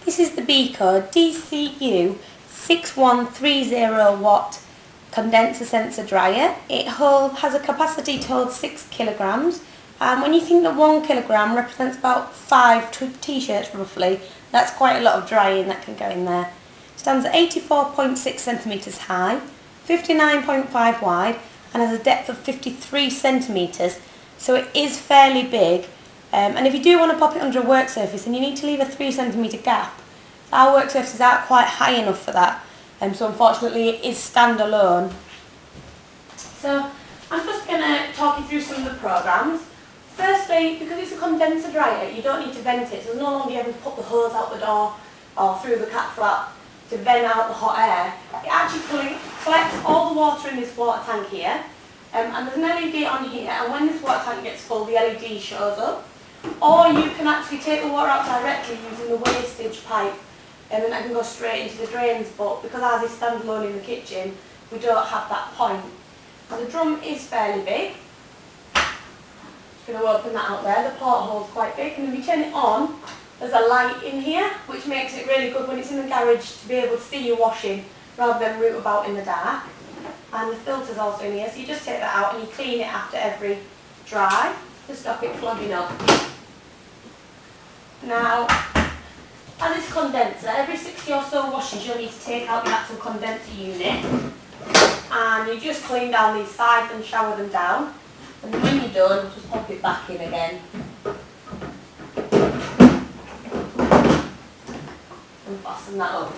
This is the Beko DCU6130W condenser sensor dryer. It has a capacity to hold 6 kilograms. When you think that 1 kilogram represents about 5 t-shirts roughly, that's quite a lot of drying that can go in there. It stands at 84.6 centimetres high, 59.5 wide, and has a depth of 53 centimetres, so it is fairly big. And if you do want to pop it under a work surface, then you need to leave a 3 centimetre gap. Our work surfaces aren't quite high enough for that, so unfortunately it is standalone. So I'm just going to talk you through some of the programs. Firstly, because it's a condenser dryer, you don't need to vent it, so no longer you have to put the hose out the door or through the cat flap to vent out the hot air. It actually collects all the water in this water tank here, and there's an LED on here, and when this water tank gets full, the LED shows up. Or you can actually take the water out directly using the wastage pipe, and then that can go straight into the drains, but because ours is standalone in the kitchen, we don't have that point. Now the drum is fairly big. Just going to open that out there, the porthole's quite big, and if you turn it on, there's a light in here, which makes it really good when it's in the garage to be able to see your washing rather than root about in the dark. And the filter's also in here, so you just take that out and you clean it after every dry to stop it clogging up. Now, as it's condenser, every 60 or so washes you'll need to take out the actual condenser unit, and you just clean down these sides and shower them down, and then when you're done, just pop it back in again and fasten that up.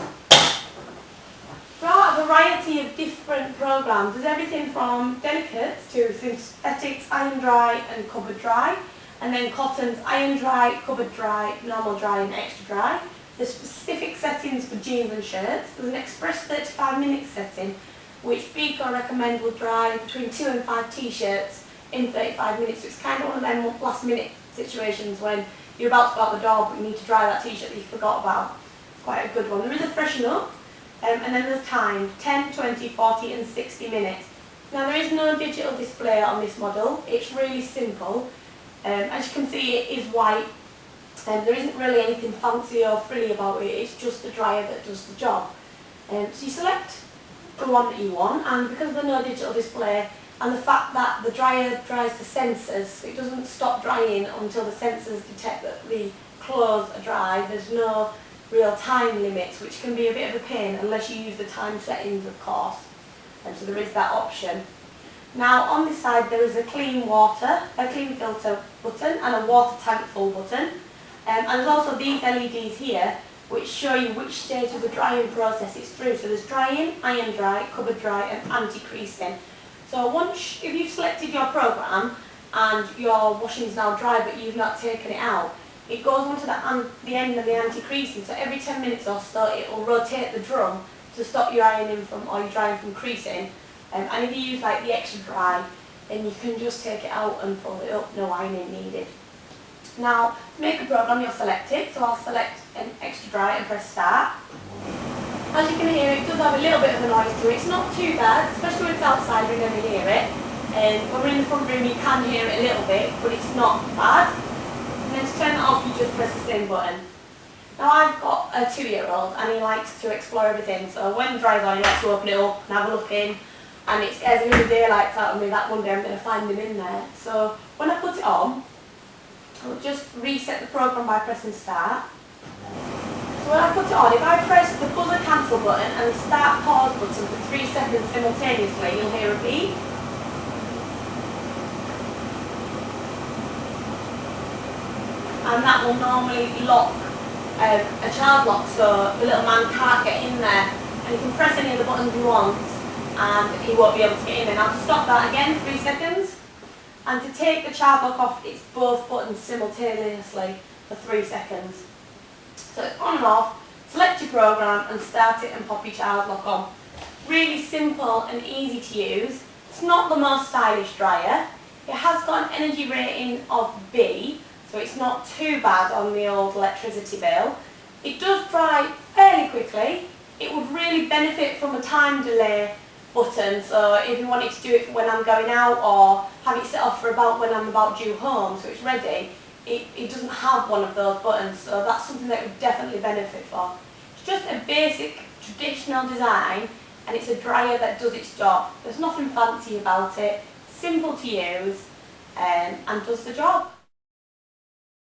There are a variety of different programs. There's everything from delicates to synthetics, iron dry and cupboard dry. And then cottons, iron dry, cupboard dry, normal dry and extra dry. There's specific settings for jeans and shirts. There's an express 35-minute setting, which Beko recommend will dry between 2 and 5 t-shirts in 35 minutes. So it's kind of one of them last minute situations when you're about to go out the door but you need to dry that t-shirt that you forgot about. It's quite a good one. There is a freshen up, and then there's time, 10, 20, 40 and 60 minutes. Now there is no digital display on this model. It's really simple. As you can see, it is white, and there isn't really anything fancy or frilly about it. It's just the dryer that does the job. So you select the one that you want, and because of the no digital display and the fact that the dryer dries the sensors, it doesn't stop drying until the sensors detect that the clothes are dry. There's no real time limits, which can be a bit of a pain unless you use the time settings, of course. So there is that option. Now on this side there is a clean filter button and a water tank full button, and there's also these LEDs here which show you which stage of the drying process it's through. So there's drying, iron dry, cupboard dry and anti-creasing. So once, if you've selected your program and your washing is now dry but you've not taken it out, it goes on to the end of the anti-creasing, so every 10 minutes or so it will rotate the drum to stop your ironing from, or your drying from creasing. And if you use like the extra dry, then you can just take it out and fold it up, no ironing needed. Now, to make a program you'll select it, so I'll select an extra dry and press start. As you can hear, it does have a little bit of a noise to it. It's not too bad, especially when it's outside, we never hear it. When we're in the front room you can hear it a little bit, but it's not bad. And then to turn it off you just press the same button. Now I've got a 2-year-old and he likes to explore everything, so when the dry's on he likes to open it up and have a look in. And it scares me the daylights out of me that one day I'm going to find him in there. So when I put it on, I'll just reset the program by pressing start. So when I put it on, if I press the buzzer cancel button and the start pause button for 3 seconds simultaneously, you'll hear a beep. And that will normally lock a child lock, so the little man can't get in there. And you can press any of the buttons you want and he won't be able to get in there. Now to stop that again, 3 seconds. And to take the child lock off, it's both buttons simultaneously for 3 seconds. So it's on and off, select your program and start it and pop your child lock on. Really simple and easy to use. It's not the most stylish dryer. It has got an energy rating of B, so it's not too bad on the old electricity bill. It does dry fairly quickly. It would really benefit from a time delay button, so if you wanted to do it for when I'm going out or have it set off for about when I'm about due home so it's ready, it doesn't have one of those buttons, so that's something that would definitely benefit for. It's just a basic traditional design, and it's a dryer that does its job. There's nothing fancy about it, simple to use, and does the job.